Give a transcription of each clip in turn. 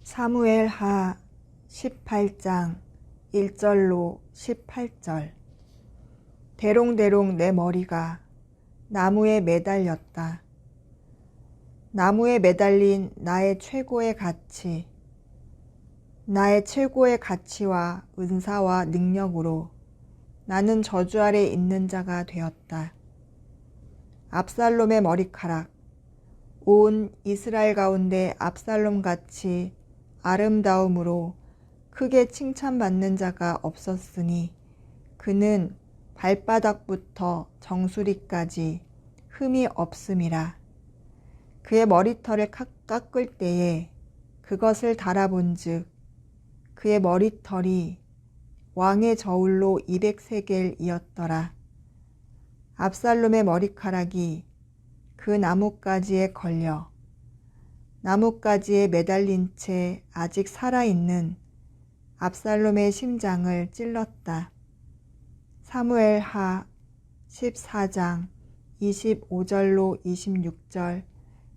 사무엘하 18장 1절로 18절. 대롱대롱 내 머리가 나무에 매달렸다. 나무에 매달린 나의 최고의 가치, 나의 최고의 가치와 은사와 능력으로 나는 저주 아래 있는 자가 되었다. 압살롬의 머리카락, 온 이스라엘 가운데 압살롬같이 아름다움으로 크게 칭찬받는 자가 없었으니 그는 발바닥부터 정수리까지 흠이 없음이라. 그의 머리털을 깎을 때에 그것을 달아본즉 그의 머리털이 왕의 저울로 200세겔이었더라. 압살롬의 머리카락이 그 나뭇가지에 걸려 나뭇가지에 매달린 채 아직 살아있는 압살롬의 심장을 찔렀다. 사무엘하 14장 25절로 26절,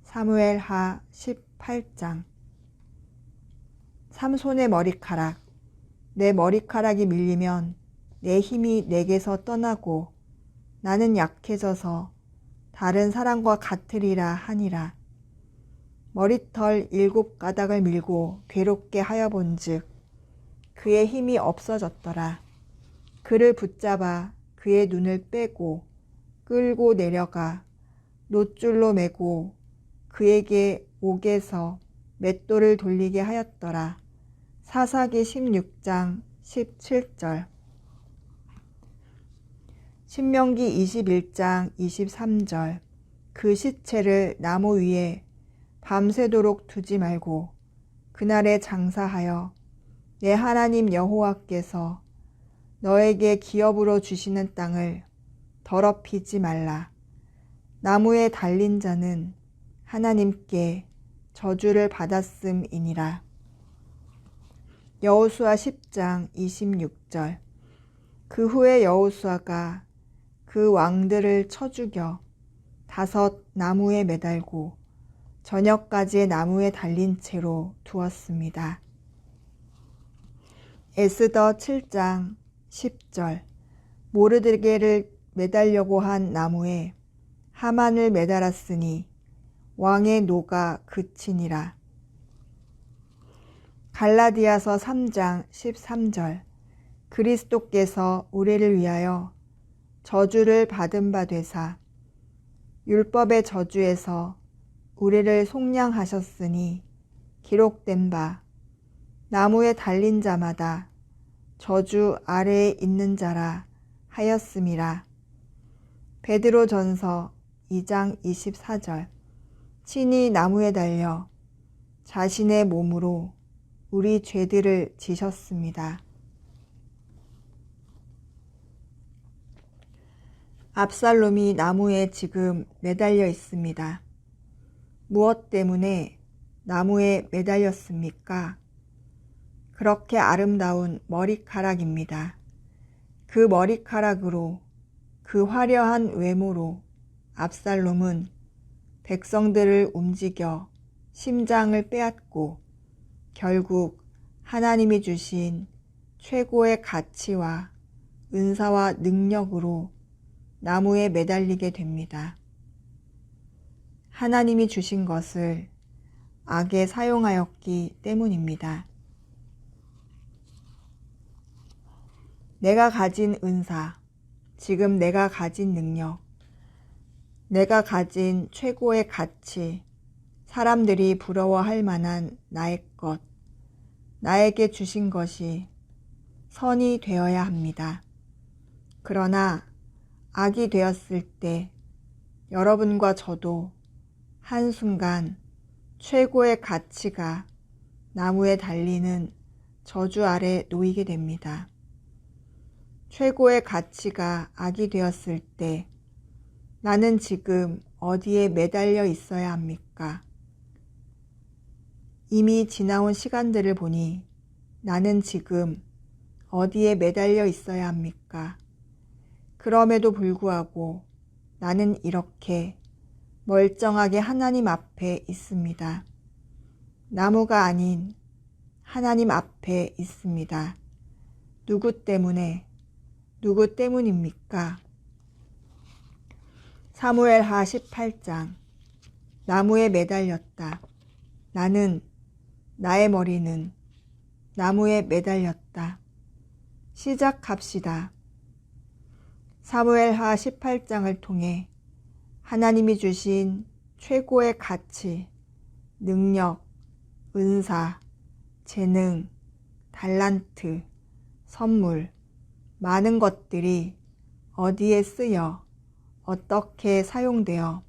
사무엘하 18장. 삼손의 머리카락, 내 머리카락이 밀리면 내 힘이 내게서 떠나고 나는 약해져서 다른 사람과 같으리라 하니라. 머리털 7가닥을 밀고 괴롭게 하여본즉 그의 힘이 없어졌더라. 그를 붙잡아 그의 눈을 빼고 끌고 내려가 놋줄로 매고 그에게 옥에서 맷돌을 돌리게 하였더라. 사사기 16장 17절. 신명기 21장 23절. 그 시체를 나무 위에 밤새도록 두지 말고 그날에 장사하여 내 하나님 여호와께서 너에게 기업으로 주시는 땅을 더럽히지 말라. 나무에 달린 자는 하나님께 저주를 받았음이니라. 여호수아 10장 26절. 그 후에 여호수아가 그 왕들을 쳐 죽여 5 나무에 매달고 저녁까지 나무에 달린 채로 두었습니다. 에스더 7장 10절. 모르드게를 매달려고 한 나무에 하만을 매달았으니 왕의 노가 그치니라. 갈라디아서 3장 13절. 그리스도께서 우리를 위하여 저주를 받은 바 되사 율법의 저주에서 우리를 속량하셨으니 기록된 바 나무에 달린 자마다 저주 아래에 있는 자라 하였음이라. 베드로전서 2장 24절. 친히 나무에 달려 자신의 몸으로 우리 죄들을 지셨습니다. 압살롬이 나무에 지금 매달려 있습니다. 무엇 때문에 나무에 매달렸습니까? 그렇게 아름다운 머리카락입니다. 그 머리카락으로, 그 화려한 외모로 압살롬은 백성들을 움직여 심장을 빼앗고 결국 하나님이 주신 최고의 가치와 은사와 능력으로 나무에 매달리게 됩니다. 하나님이 주신 것을 악에 사용하였기 때문입니다. 내가 가진 은사, 지금 내가 가진 능력, 내가 가진 최고의 가치, 사람들이 부러워할 만한 나의 것, 나에게 주신 것이 선이 되어야 합니다. 그러나 악이 되었을 때 여러분과 저도 한순간 최고의 가치가 나무에 달리는 저주 아래 놓이게 됩니다. 최고의 가치가 악이 되었을 때 나는 지금 어디에 매달려 있어야 합니까? 이미 지나온 시간들을 보니 나는 지금 어디에 매달려 있어야 합니까? 그럼에도 불구하고 나는 이렇게 멀쩡하게 하나님 앞에 있습니다. 나무가 아닌 하나님 앞에 있습니다. 누구 때문입니까? 사무엘하 18장. 나무에 매달렸다. 나의 머리는 나무에 매달렸다. 시작합시다. 사무엘하 18장을 통해 하나님이 주신 최고의 가치, 능력, 은사, 재능, 달란트, 선물, 많은 것들이 어디에 쓰여 어떻게 사용되어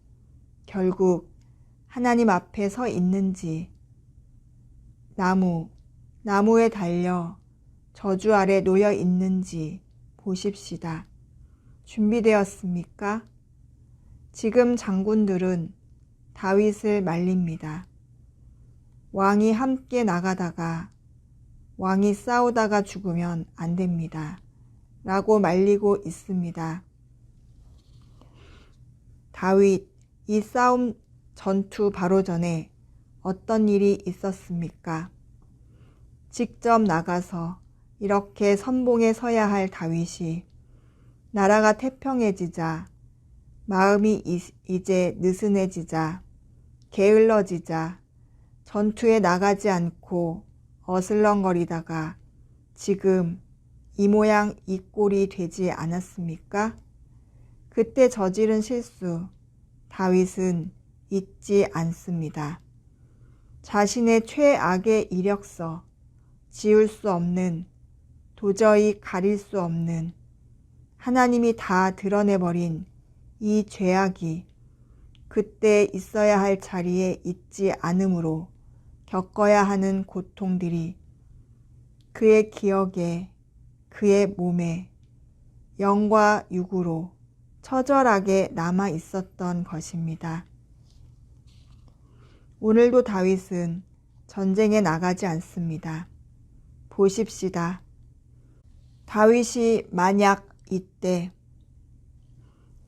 결국 하나님 앞에 서 있는지, 나무에 달려 저주 아래 놓여 있는지 보십시다. 준비되었습니까? 지금 장군들은 다윗을 말립니다. 왕이 함께 나가다가 왕이 싸우다가 죽으면 안 됩니다. 라고 말리고 있습니다. 다윗, 이 싸움 전투 바로 전에 어떤 일이 있었습니까? 직접 나가서 이렇게 선봉에 서야 할 다윗이 나라가 태평해지자, 마음이 이제 느슨해지자, 게을러지자, 전투에 나가지 않고 어슬렁거리다가 지금 이 모양 이 꼴이 되지 않았습니까? 그때 저지른 실수, 다윗은 잊지 않습니다. 자신의 최악의 이력서, 지울 수 없는, 도저히 가릴 수 없는, 하나님이 다 드러내버린 이 죄악이 그때 있어야 할 자리에 있지 않으므로 겪어야 하는 고통들이 그의 기억에, 그의 몸에, 영과 육으로 처절하게 남아 있었던 것입니다. 오늘도 다윗은 전쟁에 나가지 않습니다. 보십시다. 다윗이 만약 이때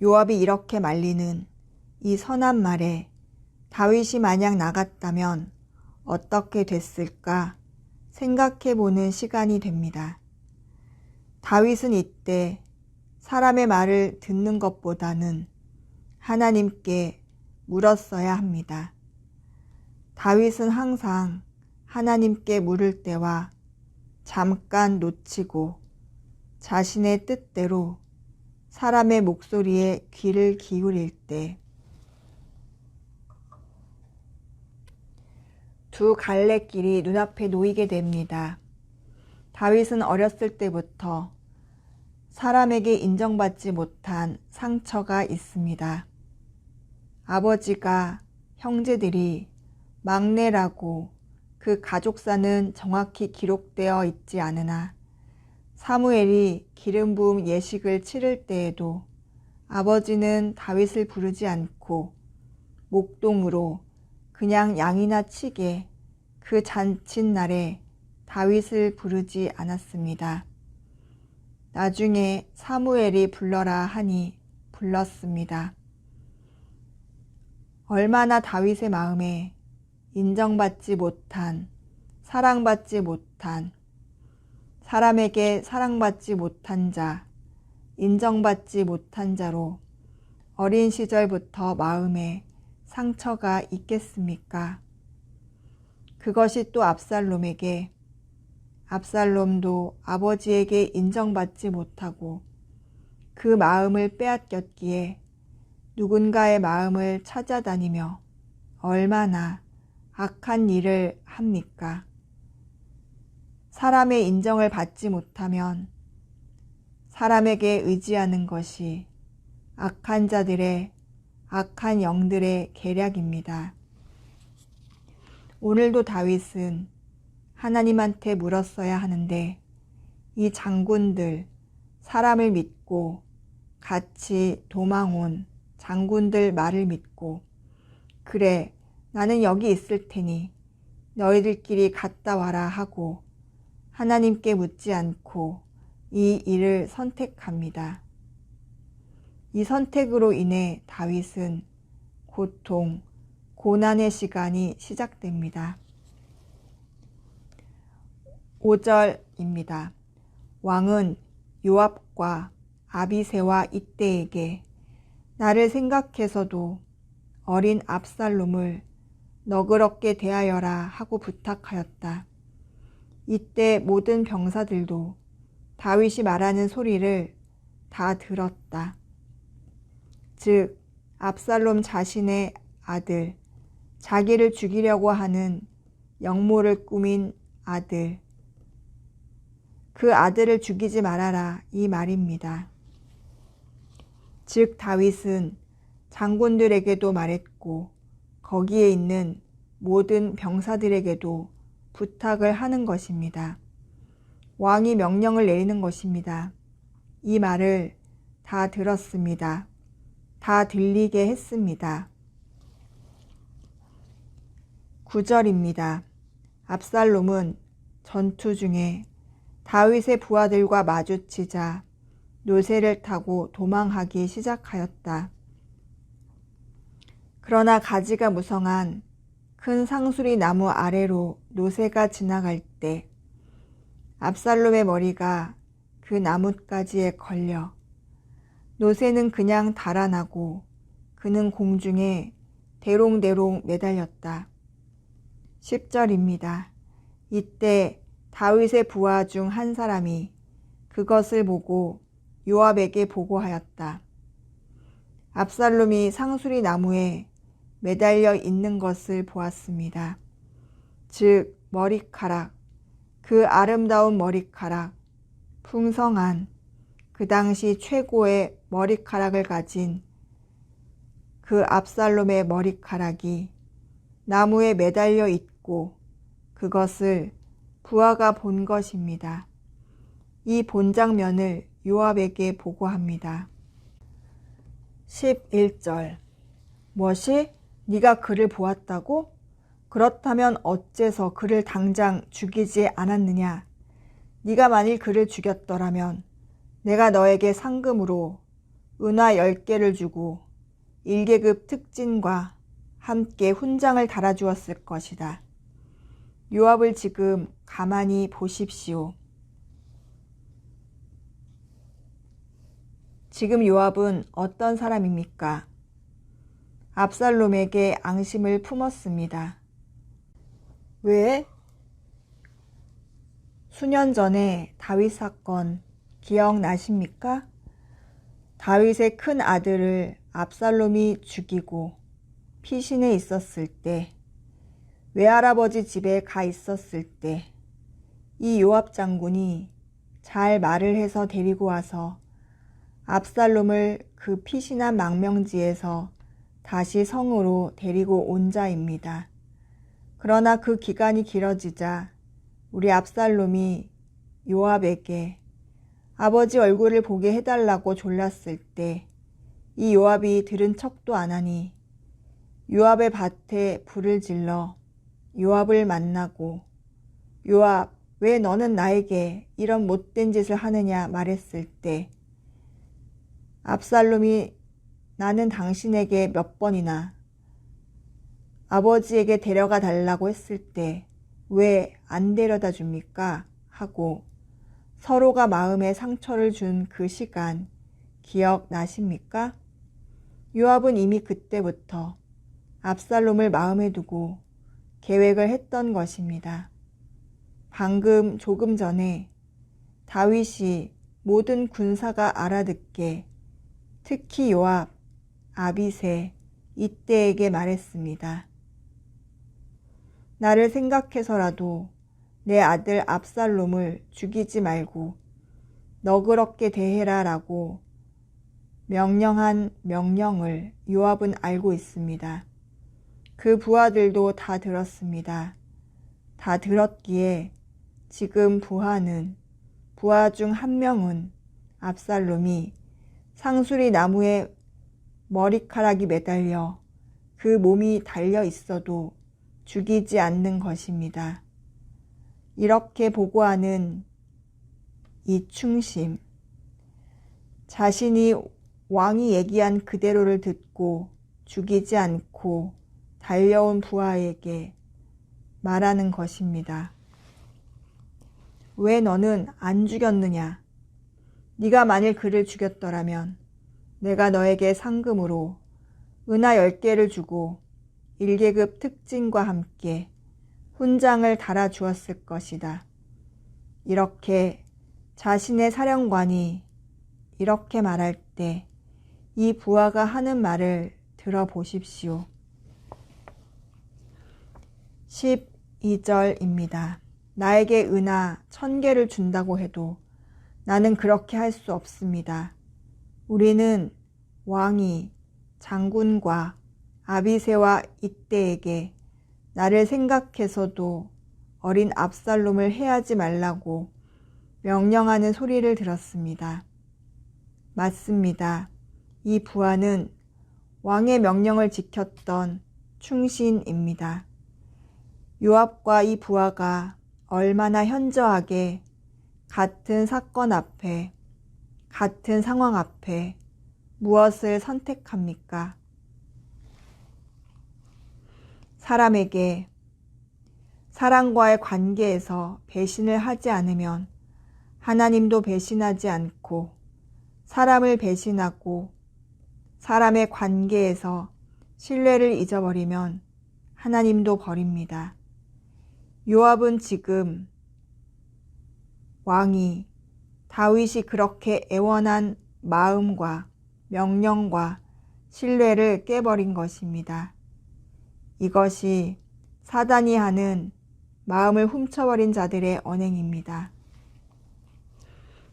요압이 이렇게 말리는 이 선한 말에 다윗이 만약 나갔다면 어떻게 됐을까 생각해보는 시간이 됩니다. 다윗은 이때 사람의 말을 듣는 것보다는 하나님께 물었어야 합니다. 다윗은 항상 하나님께 물을 때와 잠깐 놓치고 자신의 뜻대로 사람의 목소리에 귀를 기울일 때 두 갈래길이 눈앞에 놓이게 됩니다. 다윗은 어렸을 때부터 사람에게 인정받지 못한 상처가 있습니다. 아버지가 형제들이 막내라고 그 가족사는 정확히 기록되어 있지 않으나 사무엘이 기름 부음 예식을 치를 때에도 아버지는 다윗을 부르지 않고 목동으로 그냥 양이나 치게 그 잔칫날에 다윗을 부르지 않았습니다. 나중에 사무엘이 불러라 하니 불렀습니다. 얼마나 다윗의 마음에 인정받지 못한, 사랑받지 못한, 사람에게 사랑받지 못한 자, 인정받지 못한 자로 어린 시절부터 마음에 상처가 있겠습니까? 그것이 또 압살롬도 아버지에게 인정받지 못하고 그 마음을 빼앗겼기에 누군가의 마음을 찾아다니며 얼마나 악한 일을 합니까? 사람의 인정을 받지 못하면 사람에게 의지하는 것이 악한 자들의, 악한 영들의 계략입니다. 오늘도 다윗은 하나님한테 물었어야 하는데 이 장군들, 사람을 믿고 같이 도망 온 장군들 말을 믿고 그래, 나는 여기 있을 테니 너희들끼리 갔다 와라 하고 하나님께 묻지 않고 이 일을 선택합니다. 이 선택으로 인해 다윗은 고통, 고난의 시간이 시작됩니다. 5절입니다. 왕은 요압과 아비새와 이때에게 나를 생각해서도 어린 압살롬을 너그럽게 대하여라 하고 부탁하였다. 이때 모든 병사들도 다윗이 말하는 소리를 다 들었다. 즉 압살롬 자신의 아들, 자기를 죽이려고 하는 영모를 꾸민 아들, 그 아들을 죽이지 말아라 이 말입니다. 즉 다윗은 장군들에게도 말했고 거기에 있는 모든 병사들에게도 부탁을 하는 것입니다. 왕이 명령을 내리는 것입니다. 이 말을 다 들었습니다. 다 들리게 했습니다. 9절입니다. 압살롬은 전투 중에 다윗의 부하들과 마주치자 노새를 타고 도망하기 시작하였다. 그러나 가지가 무성한 큰 상수리 나무 아래로 노새가 지나갈 때 압살롬의 머리가 그 나뭇가지에 걸려 노새는 그냥 달아나고 그는 공중에 대롱대롱 매달렸다. 10절입니다. 이때 다윗의 부하 중 한 사람이 그것을 보고 요압에게 보고하였다. 압살롬이 상수리 나무에 매달려 있는 것을 보았습니다. 즉 머리카락, 그 아름다운 머리카락, 풍성한 그 당시 최고의 머리카락을 가진 그 압살롬의 머리카락이 나무에 매달려 있고 그것을 부하가 본 것입니다. 이 본 장면을 요압에게 보고합니다. 11절. 무엇이? 네가 그를 보았다고? 그렇다면 어째서 그를 당장 죽이지 않았느냐? 네가 만일 그를 죽였더라면 내가 너에게 상금으로 은화 10개를 주고 1계급 특진과 함께 훈장을 달아주었을 것이다. 요압을 지금 가만히 보십시오. 지금 요압은 어떤 사람입니까? 압살롬에게 앙심을 품었습니다. 왜? 수년 전에 다윗 사건 기억나십니까? 다윗의 큰 아들을 압살롬이 죽이고 피신해 있었을 때, 외할아버지 집에 가 있었을 때 이 요압 장군이 잘 말을 해서 데리고 와서 압살롬을 그 피신한 망명지에서 다시 성으로 데리고 온 자입니다. 그러나 그 기간이 길어지자 우리 압살롬이 요압에게 아버지 얼굴을 보게 해달라고 졸랐을 때 이 요압이 들은 척도 안 하니 요압의 밭에 불을 질러 요압을 만나고 요압, 왜 너는 나에게 이런 못된 짓을 하느냐 말했을 때 압살롬이 나는 당신에게 몇 번이나 아버지에게 데려가 달라고 했을 때 왜 안 데려다 줍니까? 하고 서로가 마음에 상처를 준 그 시간 기억나십니까? 요압은 이미 그때부터 압살롬을 마음에 두고 계획을 했던 것입니다. 방금 조금 전에 다윗이 모든 군사가 알아듣게 특히 요압, 아비새, 이때에게 말했습니다. 나를 생각해서라도 내 아들 압살롬을 죽이지 말고 너그럽게 대해라 라고 명령한 명령을 요압은 알고 있습니다. 그 부하들도 다 들었습니다. 다 들었기에 지금 부하 중 한 명은 압살롬이 상수리 나무에 머리카락이 매달려 그 몸이 달려 있어도 죽이지 않는 것입니다. 이렇게 보고하는 이 충심, 자신이 왕이 얘기한 그대로를 듣고 죽이지 않고 달려온 부하에게 말하는 것입니다. 왜 너는 안 죽였느냐? 네가 만일 그를 죽였더라면 내가 너에게 상금으로 은하 10개를 주고 1계급 특진과 함께 훈장을 달아주었을 것이다. 이렇게 자신의 사령관이 이렇게 말할 때 이 부하가 하는 말을 들어보십시오. 12절입니다. 나에게 은하 1000개를 준다고 해도 나는 그렇게 할 수 없습니다. 우리는 왕이 장군과 아비새와 이때에게 나를 생각해서도 어린 압살롬을 해하지 말라고 명령하는 소리를 들었습니다. 맞습니다. 이 부하는 왕의 명령을 지켰던 충신입니다. 요압과 이 부하가 얼마나 현저하게 같은 사건 앞에, 같은 상황 앞에 무엇을 선택합니까? 사람에게 사람과의 관계에서 배신을 하지 않으면 하나님도 배신하지 않고, 사람을 배신하고 사람의 관계에서 신뢰를 잊어버리면 하나님도 버립니다. 요압은 지금 왕이 다윗이 그렇게 애원한 마음과 명령과 신뢰를 깨버린 것입니다. 이것이 사단이 하는 마음을 훔쳐버린 자들의 언행입니다.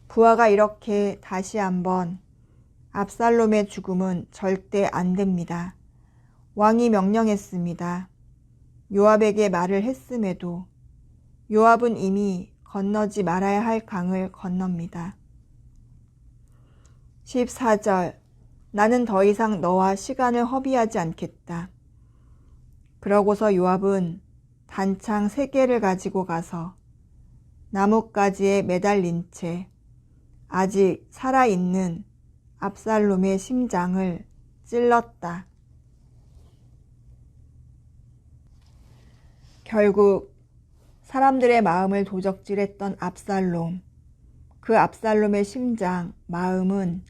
부하가 이렇게 다시 한번 압살롬의 죽음은 절대 안 됩니다. 왕이 명령했습니다. 요압에게 말을 했음에도 요압은 이미 건너지 말아야 할 강을 건넙니다. 14절 나는 더 이상 너와 시간을 허비하지 않겠다. 그러고서 요압은 단창 3개를 가지고 가서 나뭇가지에 매달린 채 아직 살아있는 압살롬의 심장을 찔렀다. 결국 사람들의 마음을 도적질했던 압살롬, 그 압살롬의 심장, 마음은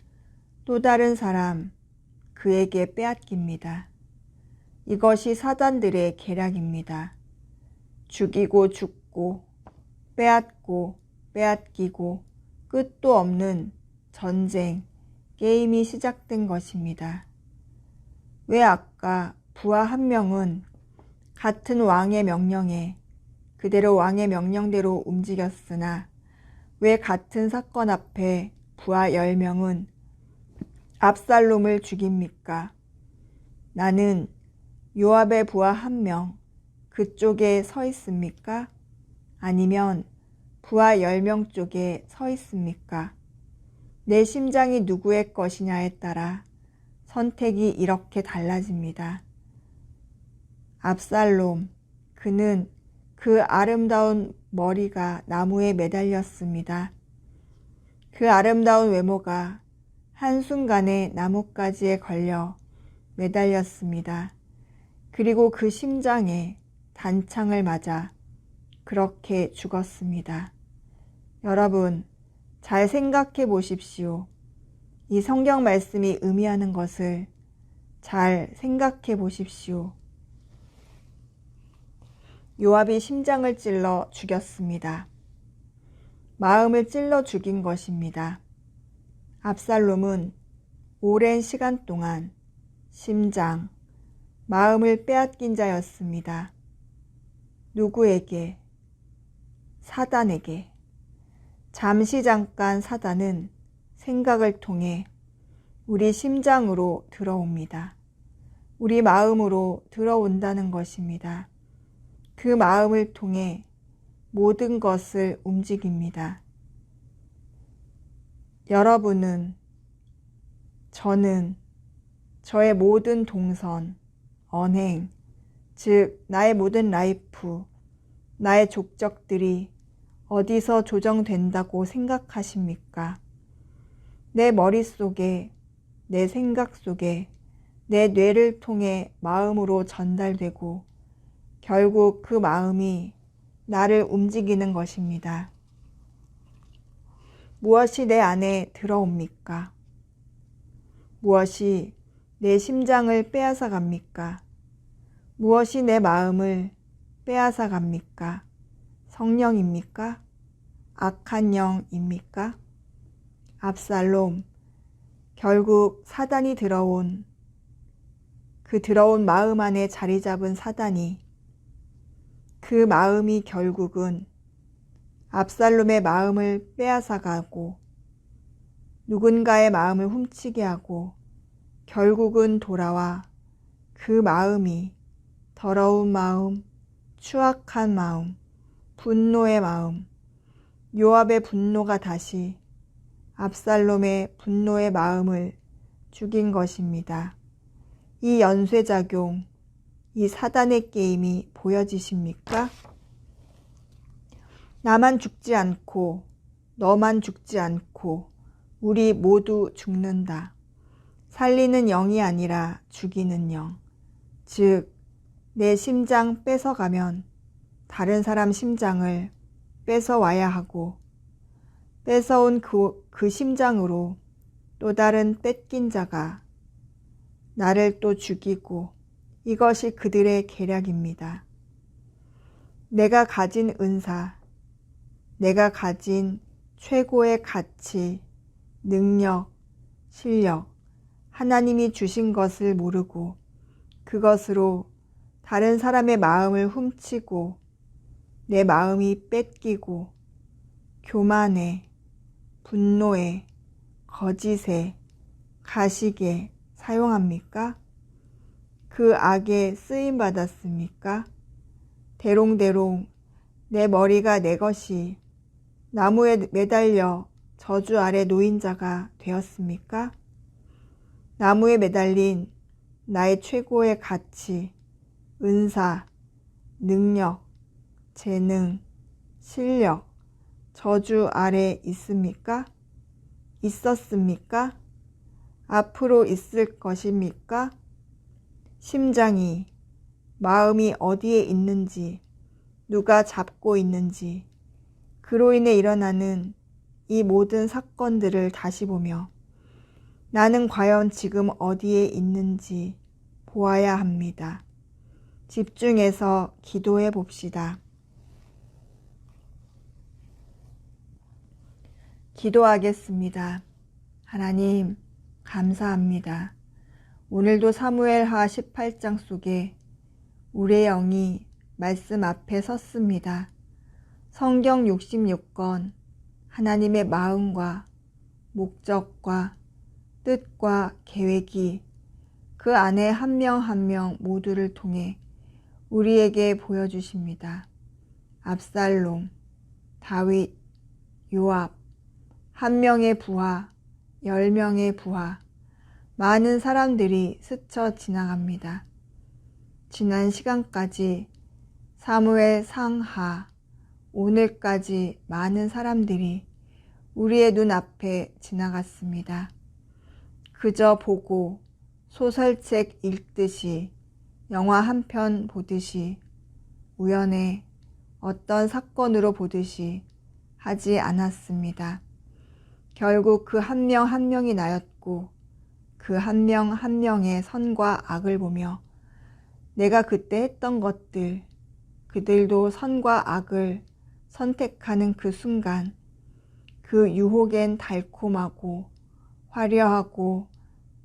또 다른 사람, 그에게 빼앗깁니다. 이것이 사단들의 계략입니다. 죽이고 죽고 빼앗고 빼앗기고 끝도 없는 전쟁, 게임이 시작된 것입니다. 왜 아까 부하 한 명은 같은 왕의 명령에 그대로 왕의 명령대로 움직였으나 왜 같은 사건 앞에 부하 10명은 압살롬을 죽입니까? 나는 요압의 부하 1명 그쪽에 서 있습니까? 아니면 부하 10명 쪽에 서 있습니까? 내 심장이 누구의 것이냐에 따라 선택이 이렇게 달라집니다. 압살롬, 그는 그 아름다운 머리가 나무에 매달렸습니다. 그 아름다운 외모가 한순간에 나뭇가지에 걸려 매달렸습니다. 그리고 그 심장에 단창을 맞아 그렇게 죽었습니다. 여러분, 잘 생각해 보십시오. 이 성경 말씀이 의미하는 것을 잘 생각해 보십시오. 요압이 심장을 찔러 죽였습니다. 마음을 찔러 죽인 것입니다. 압살롬은 오랜 시간 동안 심장, 마음을 빼앗긴 자였습니다. 누구에게? 사단에게. 잠시 잠깐 사단은 생각을 통해 우리 심장으로 들어옵니다. 우리 마음으로 들어온다는 것입니다. 그 마음을 통해 모든 것을 움직입니다. 여러분은, 저는, 저의 모든 동선, 언행, 즉 나의 모든 라이프, 나의 족적들이 어디서 조정된다고 생각하십니까? 내 머릿속에, 내 생각 속에, 내 뇌를 통해 마음으로 전달되고 결국 그 마음이 나를 움직이는 것입니다. 무엇이 내 안에 들어옵니까? 무엇이 내 심장을 빼앗아 갑니까? 무엇이 내 마음을 빼앗아 갑니까? 성령입니까? 악한 영입니까? 압살롬, 결국 사단이 들어온 마음 안에 자리 잡은 사단이 그 마음이 결국은 압살롬의 마음을 빼앗아 가고 누군가의 마음을 훔치게 하고 결국은 돌아와 그 마음이 더러운 마음, 추악한 마음, 분노의 마음, 요압의 분노가 다시 압살롬의 분노의 마음을 죽인 것입니다. 이 연쇄작용, 이 사단의 게임이 보여지십니까? 나만 죽지 않고 너만 죽지 않고 우리 모두 죽는다. 살리는 영이 아니라 죽이는 영. 즉, 내 심장 뺏어가면 다른 사람 심장을 뺏어와야 하고 뺏어온 그 심장으로 또 다른 뺏긴 자가 나를 또 죽이고 이것이 그들의 계략입니다. 내가 가진 은사, 내가 가진 최고의 가치, 능력, 실력, 하나님이 주신 것을 모르고 그것으로 다른 사람의 마음을 훔치고 내 마음이 뺏기고 교만에, 분노에, 거짓에, 가식에 사용합니까? 그 악에 쓰임받았습니까? 대롱대롱 내 머리가 내 것이 나무에 매달려 저주 아래 놓인 자가 되었습니까? 나무에 매달린 나의 최고의 가치, 은사, 능력, 재능, 실력, 저주 아래 있습니까? 있었습니까? 앞으로 있을 것입니까? 심장이, 마음이 어디에 있는지, 누가 잡고 있는지, 그로 인해 일어나는 이 모든 사건들을 다시 보며 나는 과연 지금 어디에 있는지 보아야 합니다. 집중해서 기도해 봅시다. 기도하겠습니다. 하나님, 감사합니다. 오늘도 사무엘하 18장 속에 우리의 영이 말씀 앞에 섰습니다. 성경 66권, 하나님의 마음과 목적과 뜻과 계획이 그 안에 한 명 한 명 모두를 통해 우리에게 보여주십니다. 압살롬, 다윗, 요압, 한 명의 부하, 10명의 부하, 많은 사람들이 스쳐 지나갑니다. 지난 시간까지 사무엘 상하, 오늘까지 많은 사람들이 우리의 눈앞에 지나갔습니다. 그저 보고 소설책 읽듯이 영화 한 편 보듯이 우연에 어떤 사건으로 보듯이 하지 않았습니다. 결국 그 한 명 한 명이 나였고 그 한 명 한 명의 선과 악을 보며 내가 그때 했던 것들, 그들도 선과 악을 선택하는 그 순간 그 유혹엔 달콤하고 화려하고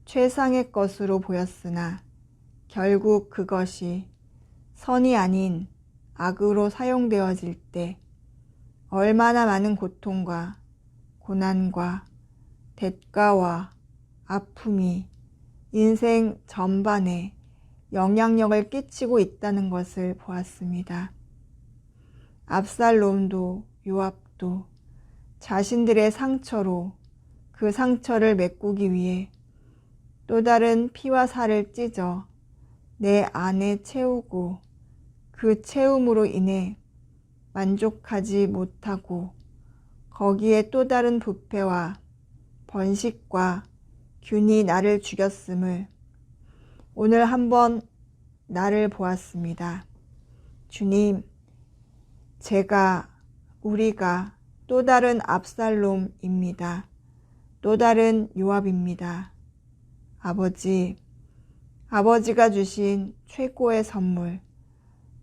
최상의 것으로 보였으나 결국 그것이 선이 아닌 악으로 사용되어질 때 얼마나 많은 고통과 고난과 대가와 아픔이 인생 전반에 영향력을 끼치고 있다는 것을 보았습니다. 압살롬도 요압도 자신들의 상처로 그 상처를 메꾸기 위해 또 다른 피와 살을 찢어 내 안에 채우고 그 채움으로 인해 만족하지 못하고 거기에 또 다른 부패와 번식과 균이 나를 죽였음을 오늘 한번 나를 보았습니다. 주님, 우리가 또 다른 압살롬입니다. 또 다른 요압입니다. 아버지가 주신 최고의 선물,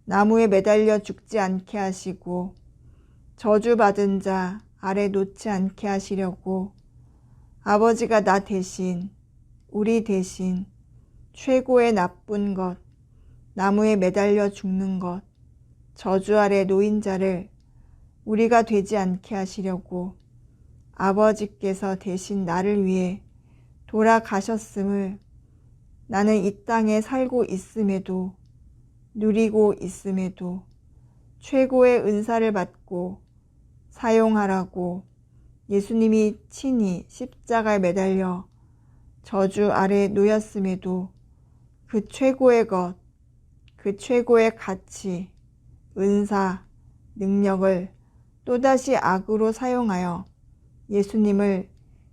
나무에 매달려 죽지 않게 하시고 저주받은 자 아래 놓지 않게 하시려고 아버지가 나 대신, 우리 대신 최고의 나쁜 것, 나무에 매달려 죽는 것, 저주 아래 놓인 자를 우리가 되지 않게 하시려고 아버지께서 대신 나를 위해 돌아가셨음을 나는 이 땅에 살고 있음에도 누리고 있음에도 최고의 은사를 받고 사용하라고 예수님이 친히 십자가에 매달려 저주 아래 놓였음에도 그 최고의 것, 그 최고의 가치, 은사, 능력을 또다시 악으로 사용하여 예수님을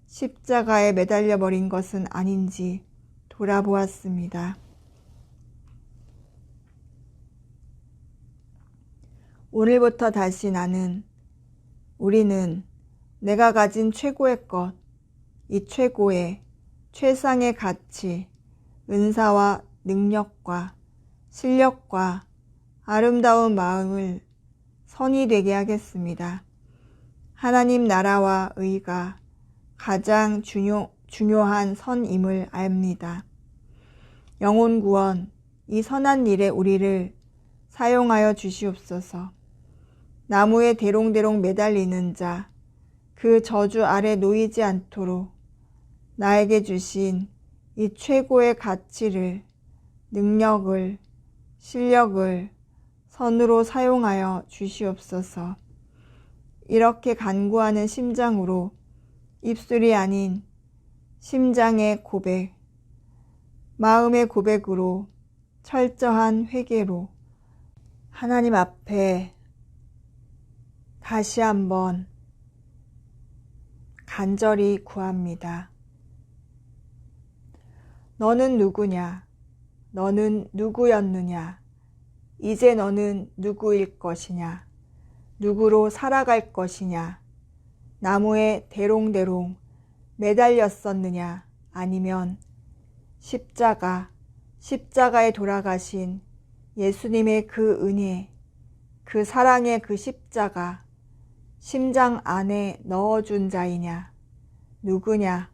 십자가에 매달려 버린 것은 아닌지 돌아보았습니다. 오늘부터 다시 우리는 내가 가진 최고의 것, 이 최고의 최상의 가치, 은사와 능력과 실력과 아름다운 마음을 선이 되게 하겠습니다. 하나님 나라와 의가 가장 중요한 선임을 압니다. 영혼 구원, 이 선한 일에 우리를 사용하여 주시옵소서. 나무에 대롱대롱 매달리는 자, 그 저주 아래 놓이지 않도록 나에게 주신 이 최고의 가치를, 능력을, 실력을 선으로 사용하여 주시옵소서. 이렇게 간구하는 심장으로 입술이 아닌 심장의 고백, 마음의 고백으로 철저한 회개로 하나님 앞에 다시 한번 간절히 구합니다. 너는 누구냐? 너는 누구였느냐? 이제 너는 누구일 것이냐? 누구로 살아갈 것이냐? 나무에 대롱대롱 매달렸었느냐? 아니면 십자가에 돌아가신 예수님의 그 은혜, 그 사랑의 그 십자가, 심장 안에 넣어준 자이냐? 누구냐?